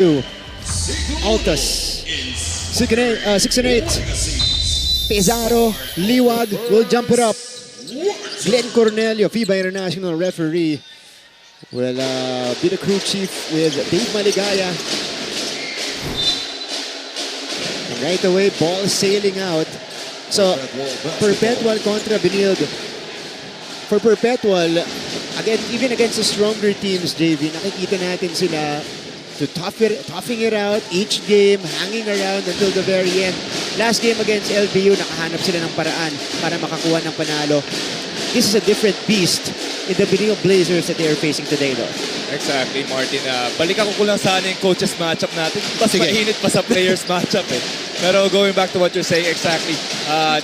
Altas. 6 and 8. Pizarro, Liwag will jump it up. Glenn Cornelio, FIBA International referee, will be the crew chief with Dave Maligaya. And right away, ball sailing out. So, Perpetual contra Benilde. For Perpetual, again, even against the stronger teams, JV, nakikita natin sila to toughing it out each game, hanging around until the very end. Last game against LBU, nakahanap sila ng paraan para makakuha ng panalo. This is a different beast in the Benilde Blazers that they are facing today, though. Exactly, Martin. Balikan ko lang sana yung coaches matchup natin. Mas mainit pa sa players matchup eh. Pero going back to what you're saying, exactly.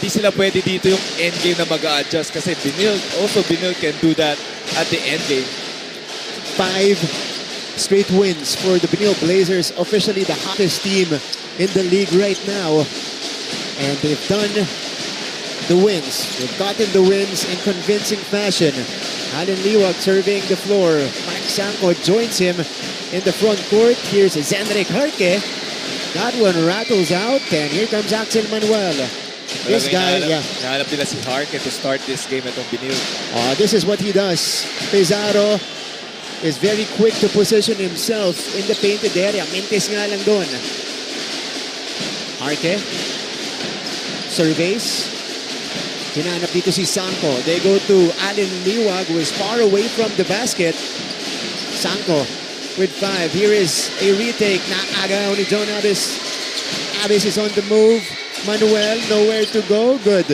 Di sila pwede dito yung endgame na mag-a-adjust kasi Benilde can do that at the endgame. 5 straight wins for the Benilde Blazers, officially the hottest team in the league right now. And they've done the wins. They've gotten the wins in convincing fashion. Alan Liwag serving the floor. Mike Sanko joins him in the front court. Here's Zenrik Harke. That one rattles out, and here comes Axel Manuel. This guy, nahanap nila si Harke to start this game at Benilde. This is what he does. Pizarro is very quick to position himself in the painted area. Mintis nga lang doon. Harke surveys. Hinanap dito si Sanko. They go to Alan Liwag, who is far away from the basket. Sanko with 5. Here is a retake. Naagaw ni John Abis. Abis is on the move. Manuel, nowhere to go. Good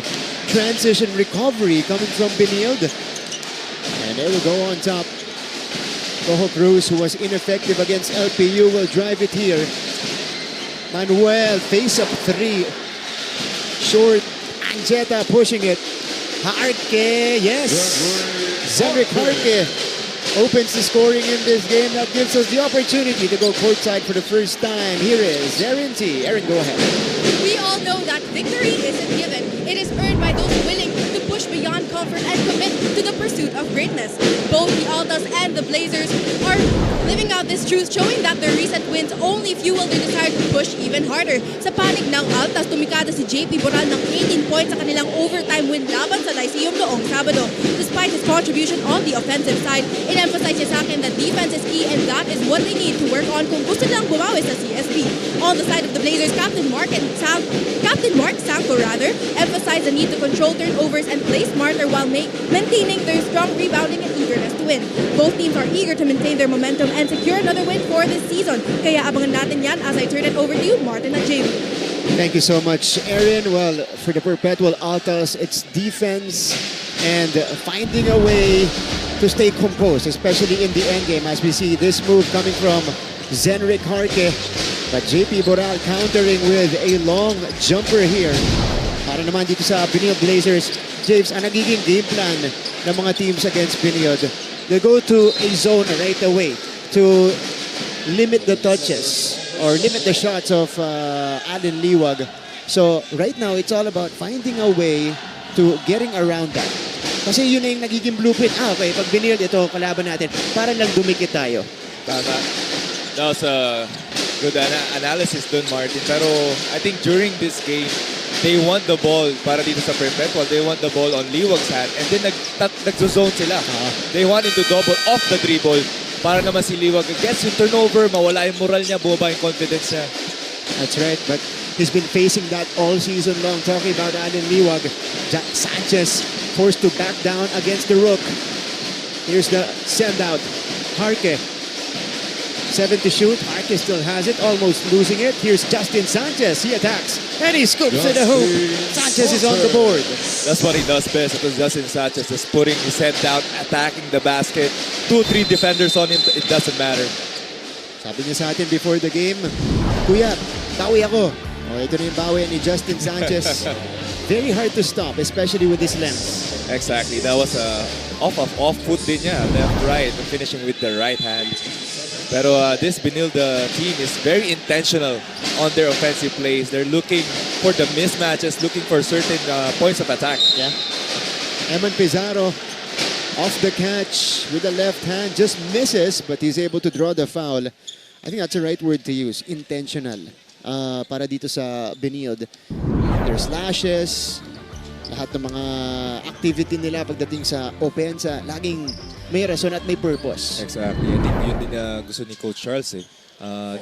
transition recovery coming from Benilde. And they will go on top. Coho Cruz, who was ineffective against LPU, will drive it here. Manuel, face-up 3. Short. Anjeta pushing it. Harke, yes. Zenrik Harke opens the scoring in this game. That gives us the opportunity to go courtside for the first time. Here is Erin T. Erin, go ahead. We all know that victory isn't given. It is earned by those willing to push beyond comfort and commit to the pursuit of greatness. Both the Altas and the Blazers are living out this truth, showing that their recent wins only fuel their desire to push even harder. Sa panig ng Altas, tumikada si JP Boral ng 18 points sa kanilang overtime win laban sa Lyceum noong Sabado. Despite his contribution on the offensive side, in-emphasize niya sa akin that defense is key and that is what they need to work on kung gusto nilang bumawi sa CSB. On the side of the Blazers, Captain Mark Sanko emphasized the need to control turnovers and play smarter while maintaining their strong rebounding and eagerness to win. Both teams are eager to maintain their momentum and secure another win for this season. Kaya abangan natin yan as I turn it over to you, Martin at Jamie. Thank you so much, Erin. Well, for the Perpetual Altas, it's defense and finding a way to stay composed, especially in the end game, as we see this move coming from Zenrik Harke. But JP Boral countering with a long jumper here. Para naman dito sa Benilde Blazers, James, ang nagiging game plan ng mga teams against Benilde, they go to a zone right away to limit the touches or limit the shots of Alan Liwag. So right now, it's all about finding a way to getting around that. Kasi yun na yung nagiging blueprint. Okay, pag Benilde, ito kalaban natin, para lang dumikit tayo. Tama. That was a good analysis dun, Martin. Pero I think during this game, they want the ball para dito sa Perpetual. They want the ball on Liwag's hand. And then nagzo-zone sila. They want him to double off the dribble para naman si Liwag gets yung turnover, mawala yung moral niya, bumaba yung confidence niya. That's right, but he's been facing that all season long. Talking about Alan Liwag, Sanchez forced to back down against the Rook. Here's the send out. Harke. 7 to shoot. Harke still has it, almost losing it. Here's Justin Sanchez. He attacks and he scoops to the hoop. Sanchez is on the board. That's what he does best. Because Justin Sanchez is putting his head down, attacking the basket. 2-3 defenders on him, it doesn't matter. Sabi niya sa atin before the game, Kuya, bawi ako. Ito na yung bawi ni Justin Sanchez. Very hard to stop, especially with his length. Exactly. That was a off foot din niya, left, right, finishing with the right hand. Pero this Benilde team is very intentional on their offensive plays. They're looking for the mismatches, looking for certain points of attack. Yeah. Eman Pizarro off the catch with the left hand, just misses, but he's able to draw the foul. I think that's the right word to use, intentional. Para dito sa Benilde. There's slashes, lahat ng mga activity nila pagdating sa opensa, laging may rason at may purpose. Exactly. I think yun din gusto ni Coach Charles eh.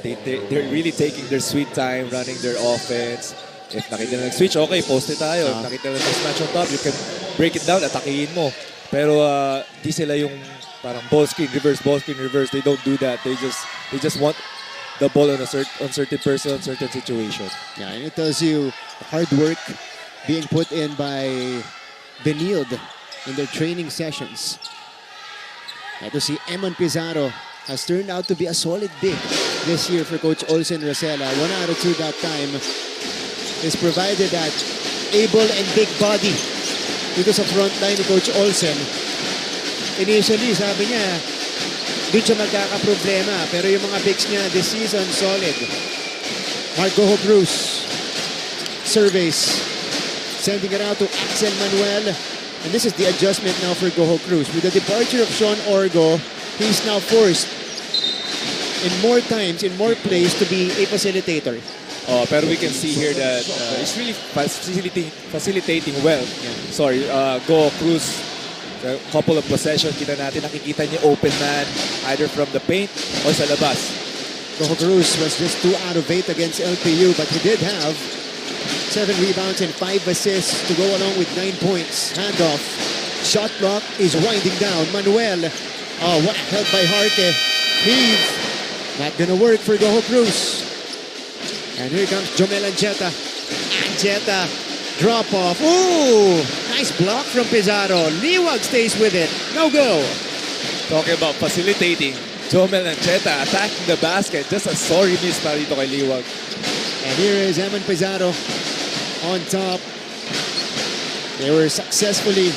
They're really taking their sweet time running their offense. If nakita na nag-switch, okay, poste tayo. If nakita na nag-smash on top, you can break it down, atakihin mo. Pero di sila yung parang ball screen, reverse. They don't do that. They just want the ball on certain person, certain situation. Yeah, and it tells you hard work being put in by Benilde in their training sessions. Ito si Eman Pizarro has turned out to be a solid big this year for Coach Olsen Rosella. 1 out of 2 that time is provided that able and big body dito sa front line ni Coach Olsen. Initially, sabi niya, doon siya magkakaproblema. Pero yung mga bigs niya this season, solid. Marco Cruz surveys, sending it out to Axel Manuel. And this is the adjustment now for Goho Cruz. With the departure of Sean Orgo, he's now forced in more times, in more plays to be a facilitator. Pero we can see here that it's really facilitating well. Sorry, Goho Cruz. A couple of possessions, nakikita niya open man either from the paint or sa labas. Goho Cruz was just 2 out of 8 against LPU, but he did have 7 rebounds and 5 assists to go along with 9 points. Handoff. Shot clock is winding down. Manuel. What a help by Harke. Heave. Not gonna work for Goho Cruz. And here comes Jomel Anjeta. Anjeta. Drop off. Ooh! Nice block from Pizarro. Liwag stays with it. No go. Talking about facilitating. Jomel Ancheta attacking the basket. Just a sorry miss para dito kay Liwag. And here is Eman Pizarro on top. They successfully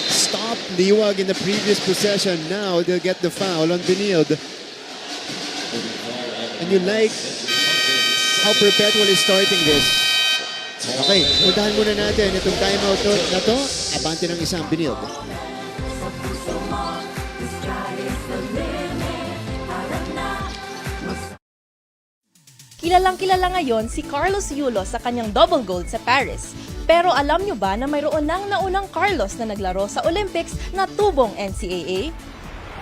stopped Liwag in the previous possession. Now they'll get the foul on Benilde. And you like how Perpetual is starting this. Okay, puntahan muna natin itong timeout na to. Abante ng isang Benilde. Kilalang-kilala ngayon si Carlos Yulo sa kanyang double gold sa Paris. Pero alam nyo ba na mayroon nang naunang Carlos na naglaro sa Olympics na tubong NCAA?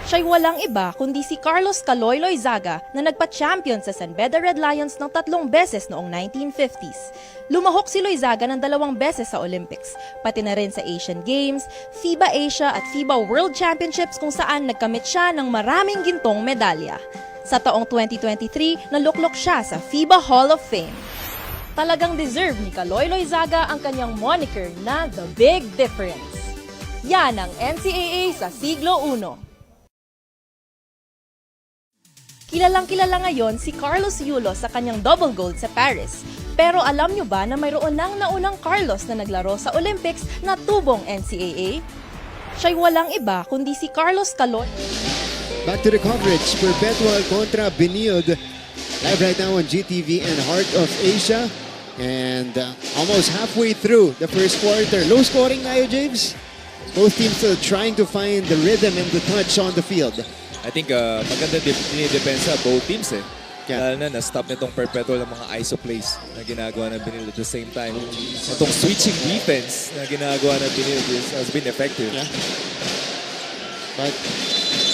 Siya'y walang iba kundi si Carlos Caloyloy Zaga na nagpa-champion sa San Beda Red Lions ng 3 beses noong 1950s. Lumahok si Loizaga ng 2 beses sa Olympics, pati na rin sa Asian Games, FIBA Asia at FIBA World Championships kung saan nagkamit siya ng maraming gintong medalya. Sa taong 2023, naluklok siya sa FIBA Hall of Fame. Talagang deserve ni Caloyloy Zaga ang kanyang moniker na The Big Difference. Yan ang NCAA sa siglo 1. Kilalang-kilala ngayon si Carlos Yulo sa kanyang double gold sa Paris. Pero alam nyo ba na mayroon nang naunang Carlos na naglaro sa Olympics na tubong NCAA? Siya'y walang iba kundi si Carlos Caloy. Back to the coverage. Perpetual kontra Benilde. Live right now on GTV and Heart of Asia. And almost halfway through the first quarter. Low scoring na yun, James. Both teams still trying to find the rhythm and the touch on the field. I think maganda dinidepensa both teams eh. Yeah. Lalo na na-stop nitong Perpetual ng mga ISO plays na ginagawa ng Benilde at the same time. Itong switching defense na ginagawa ng Benilde has been effective. Yeah. But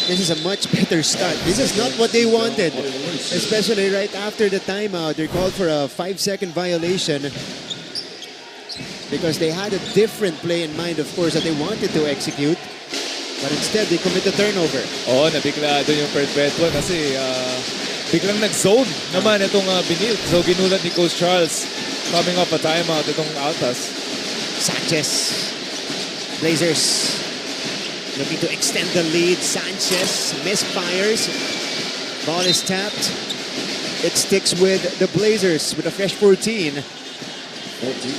this is a much better start. This is not what they wanted. Especially right after the timeout. They're called for a 5-second violation. Because they had a different play in mind, of course, that they wanted to execute. But instead, they commit a turnover. Oo, nabigla doon yung Perpetual kasi biglang nag-zone naman itong Benilde. So ginulat ni Coach Charles coming off a timeout itong Altas. Sanchez. Blazers looking to extend the lead. Sanchez misfires. Ball is tapped. It sticks with the Blazers with a fresh 14. 14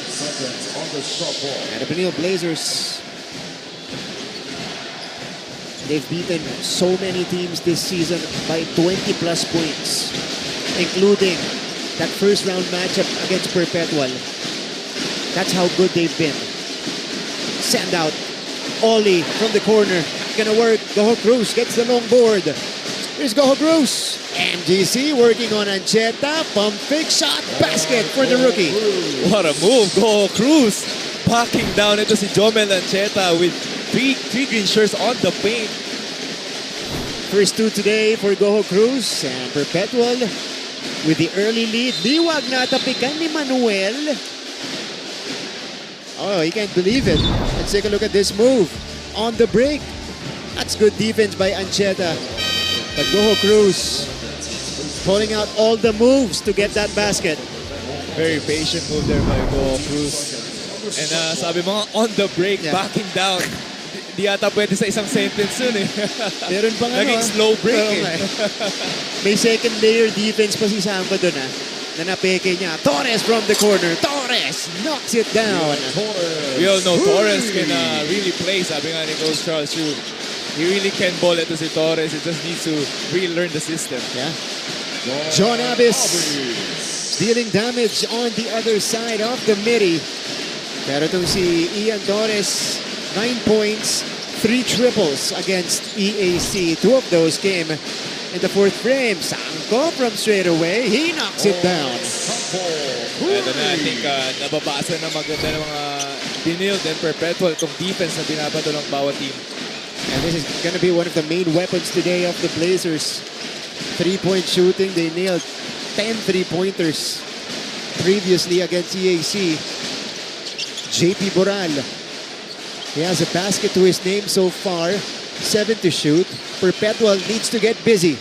seconds on the shot ball. And the Benilde Blazers, they've beaten so many teams this season by 20-plus points, including that first-round matchup against Perpetual. That's how good they've been. Send out. Ollie from the corner. Not gonna work. Goho Cruz gets the long board. Here's Goho Cruz. MGC working on Ancheta. Pump fake shot. Basket for the rookie. What a move, Go Cruz. Backing down ito si Jomel Ancheta with three green shirts on the paint. First two today for Goho Cruz and Perpetual with the early lead. Liwag natapikan ni Manuel. Oh, he can't believe it. Let's take a look at this move. On the break. That's good defense by Ancheta. But Goho Cruz pulling out all the moves to get that basket. Very patient move there by Go Cruz. And sabi mo, on the break, Yeah. backing down. Di ata pwede sa isang sentence yun eh. Meron pang Naging slow break Oo eh. nga May second layer defense pa si Sampa doon na napeke niya. Torres from the corner. Torres knocks it down. We all know Torres can really play. Sabi nga ni Coach Charles Chu, he really can ball ito si Torres. He just needs to really learn the system. Yeah. John Abbas dealing damage on the other side of the midi. Pero itong si Ian Torres, 9 points, 3 triples against EAC. 2 of those came in the fourth frame. Sanko from straight away. He knocks it down. Ito na, I think nababasa na maganda ng mga Benilde and Perpetual itong defense na binabato ng bawat team. And this is going to be one of the main weapons today of the Blazers. 3-point shooting. They nailed 10 3-pointers previously against EAC. JP Boral. He has a basket to his name so far. 7 to shoot. Perpetual needs to get busy.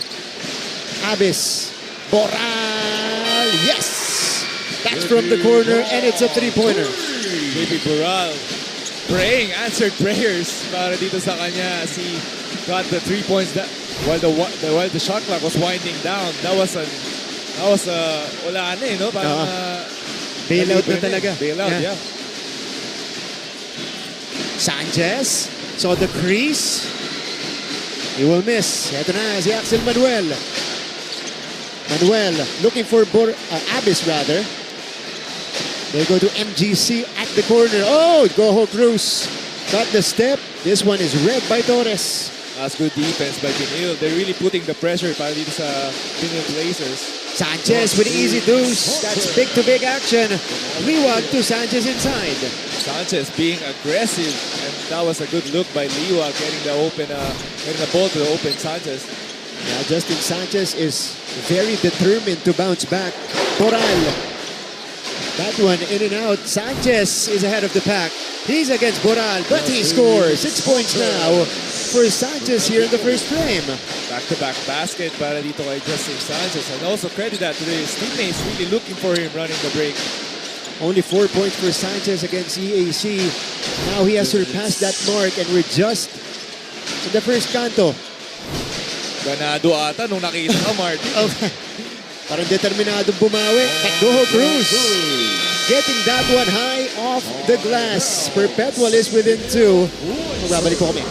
Abbas. Boral. Yes! That's from the corner and it's a 3-pointer. JP Boral praying, answered prayers para dito sa kanya. He got the 3 points that while the shot clock was winding down. That was wala na eh, no? Parang Bailout na talaga. Bailout, yeah. Sanchez saw the crease. He will miss. Ito na si Axel Manuel. Manuel looking for Abbas rather. They go to MGC at the corner. Oh, Goho Cruz got the step. This one is read by Torres. That's good defense by Benilde. They're really putting the pressure para dito sa Benilde Blazers. Sanchez with an easy deuce. That's big-to-big action. Liwag to Sanchez inside. Sanchez being aggressive, and that was a good look by Liwag getting the ball to the open Sanchez. Now Justin Sanchez is very determined to bounce back. Boral. That one in and out. Sanchez is ahead of the pack. He's against Boral, but he scores. 6 points now for Sanchez here in the first frame. Back-to-back basket para dito kay Justin Sanchez. And also credit that to his teammates really looking for him running the break. Only 4 points for Sanchez against EAC. Now he has surpassed that mark and we're just in the first canto. Ganado ata nung nakita ka, Martin. Parang determinadong bumawi. At Goho Cruz getting that one high off the glass. Perpetual is within 2. Magbabalik ko kami.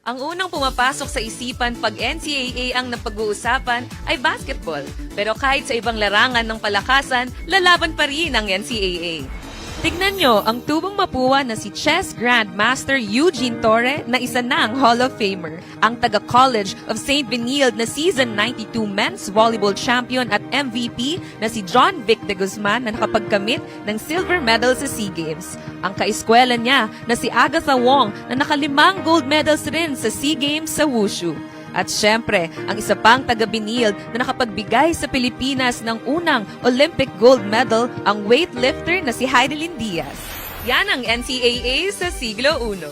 Ang unang pumapasok sa isipan pag NCAA ang napag-uusapan ay basketball. Pero kahit sa ibang larangan ng palakasan, lalaban pa rin ang NCAA. Tignan nyo ang tubong mapuwa na si chess grandmaster Eugene Torre na isa ng Hall of Famer. Ang taga-College of St. Benilde na season 92 men's volleyball champion at MVP na si John Vic de Guzman na nakapagkamit ng silver medal sa SEA Games. Ang kaeskwela niya na si Agatha Wong na nakalimang gold medals rin sa SEA Games sa Wushu. At syempre, ang isa pang taga-Benilde na nakapagbigay sa Pilipinas ng unang Olympic gold medal, ang weightlifter na si Heidelin Diaz. Yan ang NCAA sa siglo I.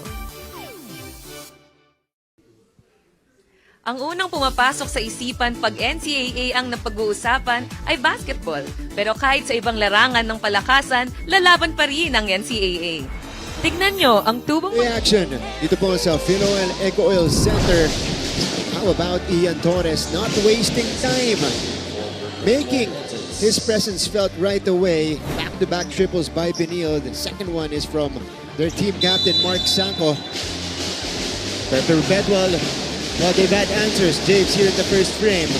Ang unang pumapasok sa isipan pag NCAA ang napag-uusapan ay basketball. Pero kahit sa ibang larangan ng palakasan, lalaban pa rin ang NCAA. Tignan nyo ang tubong... Reaction dito po sa Philoel Eco Oil Center. How about Ian Torres not wasting time? Making his presence felt right away. Back-to-back triples by Benilde. The second one is from their team captain, Mark Sanko. Perpetual, well, they've had answers, James, here in the first frame.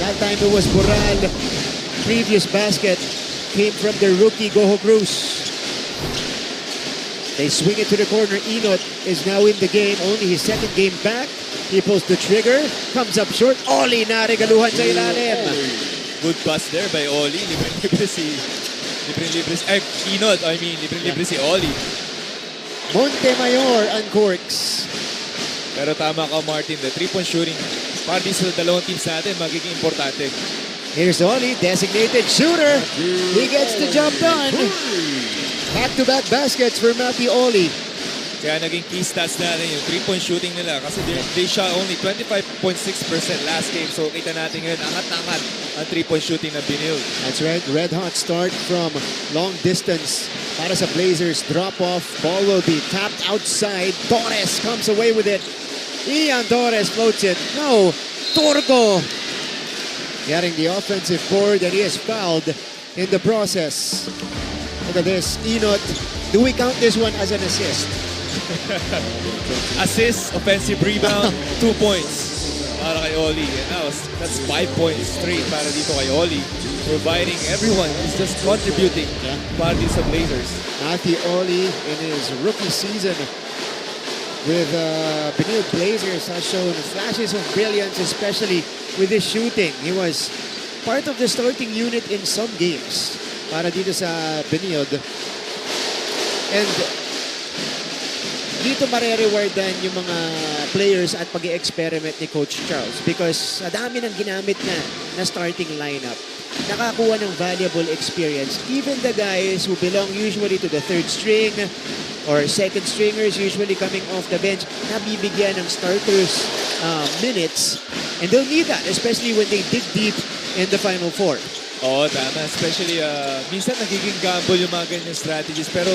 That time it was Boral. Previous basket came from the rookie Goho Cruz. They swing it to the corner. Enot is now in the game. Only his second game back. He pulls the trigger. Comes up short. Oli na regaluhan sa ilalim. Good pass there by Oli. Libre-libre si... Enot, libre-libre si Oli. Montemayor uncorks. Pero tama ka, Martin. The three-point shooting para di sa dalawang teams natin magiging importante. Here's Oli, designated shooter. He gets the job done. Back-to-back baskets for Matthew Oli. Kaya naging key stats natin yung three-point shooting nila kasi they shot only 25.6% last game. So kita natin ngayon, angat-angat ang three-point shooting ng Benilde. That's right. Red hot start from long distance. Para sa Blazers, drop off. Ball will be tapped outside. Torres comes away with it. Ian Torres floats it. No, Turgo getting the offensive board, and he is fouled in the process. Look at this. Enot. Do we count this one as an assist? Assist, offensive rebound, 2 points para kay Oli. And that's 5 points straight para dito kay Oli. Providing everyone is just contributing para dito sa Blazers. Matthew Oli in his rookie season with Benilde Blazers has shown flashes of brilliance, especially with his shooting. He was part of the starting unit in some games para dito sa Benilde. And dito marere-rewardan yung mga players at pag-experiment ni Coach Charles because sa dami ng ginamit niya na starting lineup, nakakuha ng valuable experience. Even the guys who belong usually to the third string or second stringers usually coming off the bench, nabibigyan ng starters minutes. And they'll need that, especially when they dig deep in the Final Four. Oo, tama. Especially, minsan nagiging gamble yung mga ganyan strategies. Pero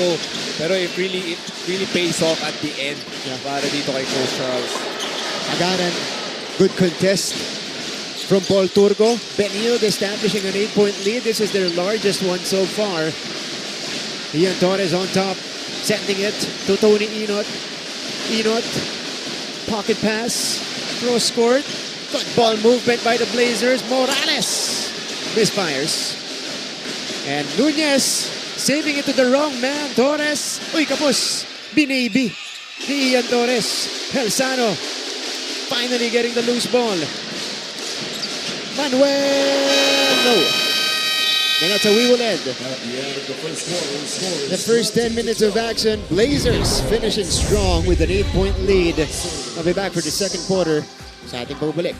it really pays off at the end para dito kay Coach Charles. Agaran, good contest from Paul Turgo. Benilde establishing an 8-point lead. This is their largest one so far. Ian Torres on top, sending it to Tony Enot. Enot, pocket pass, cross court. Good ball movement by the Blazers. Morales misfires. And Nunez saving it to the wrong man. Torres. Uy, kapos. Binaby ni Ian Torres. Helsano finally getting the loose ball. Manuel. No. And that's how we will end. The first 10 minutes of action. Blazers finishing strong with an 8-point lead. I'll be back for the second quarter sa ating pagbalik.